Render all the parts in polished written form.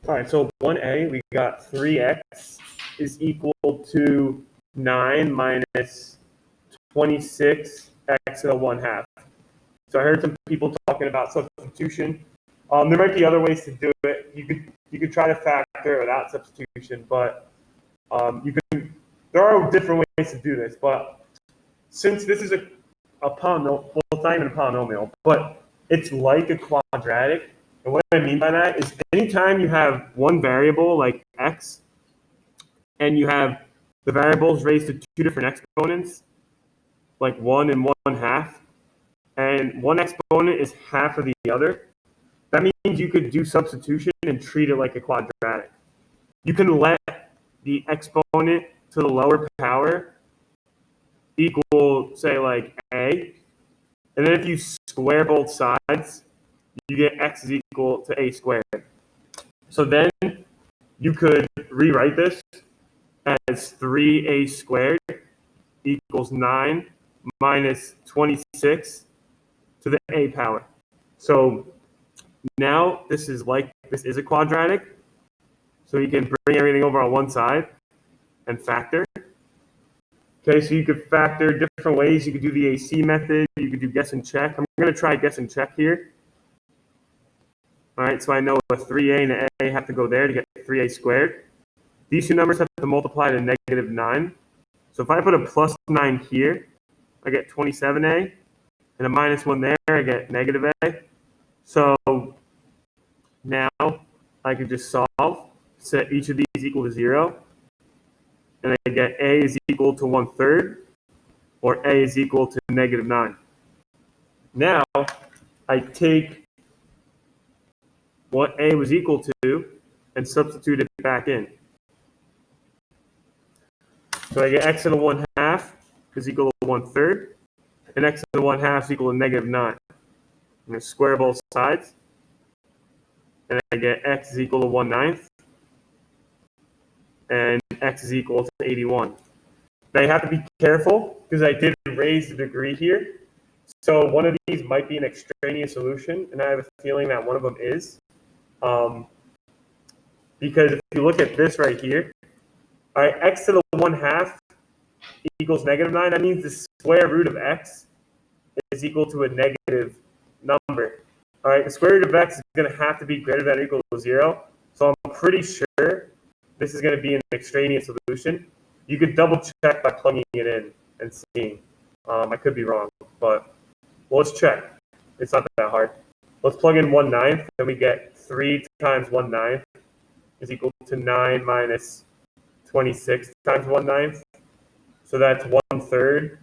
All right, so 1a, we got 3x is equal to 9 minus 26x to the 1/2. So I heard some people talking about substitution. There might be other ways to do it. You could try to factor without substitution, but there are different ways to do this. But since this is a polynomial, well, it's not even a polynomial, but it's like a quadratic. And what I mean by that is anytime you have one variable like x, and you have the variables raised to two different exponents, like 1 and 1/2, and one exponent is half of the other, that means you could do substitution and treat it like a quadratic. You can let the exponent to the lower power equal, say, like a, and then if you square both sides, you get x is equal to a squared. So then you could rewrite this as 3a squared equals 9 minus 26 to the a power. So now this is a quadratic. So you can bring everything over on one side and factor. Okay, so you could factor different ways. You could do the AC method. You could do guess and check. I'm going to try guess and check here. All right, so I know a 3a and an a have to go there to get 3a squared. These two numbers have to multiply to negative 9. So if I put a plus 9 here, I get 27a, and a minus 1 there, I get negative a. So now I could just solve, set each of these equal to 0, and I get a is equal to 1/3, or a is equal to negative 9. Now I take what a was equal to and substitute it back in. So I get x to the 1/2 is equal to 1/3, and x to the 1/2 is equal to negative 9. I'm going to square both sides, and I get x is equal to 1/9, and x is equal to 81. Now you have to be careful because I did raise the degree here. So one of these might be an extraneous solution, and I have a feeling that one of them is. Because if you look at this right here, all right, x to the 1/2 equals negative 9. That means the square root of x is equal to a negative number. All right, the square root of x is going to have to be greater than or equal to 0. So I'm pretty sure this is going to be an extraneous solution. You could double check by plugging it in and seeing. I could be wrong, but well, let's check. It's not that hard. Let's plug in 1/9, and we get 3 times 1/9 is equal to 9 minus 26 times 1/9. So that's 1/3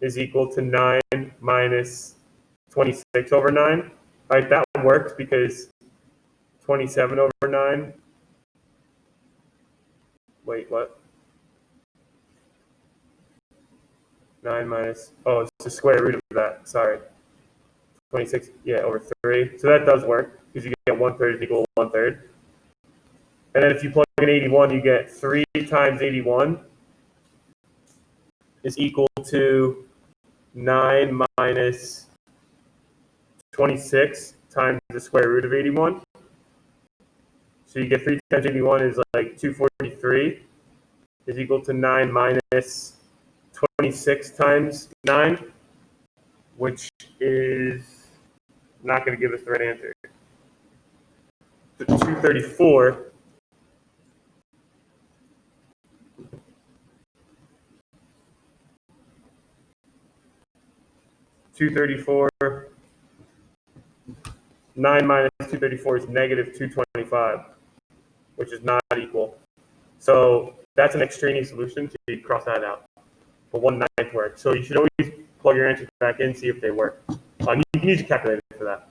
is equal to 9 minus 26 over 9. All right, that works because 27 over 9. Wait, what? 9 minus, oh, it's the square root of that, sorry. 26, yeah, over 3. So that does work because you get 1/3 is equal to 1/3. And then if you plug in 81, you get 3 times 81 is equal to 9 minus 26 times the square root of 81. So you get 3 times 81 is like 243 is equal to 9 minus 26 times 9, which is not going to give us the right answer. So 234 9 minus 234 is negative 225, which is not equal. So that's an extraneous solution, so you cross that out. But 1/9 works. So you should always plug your answers back in, see if they work. You can use a calculator for that.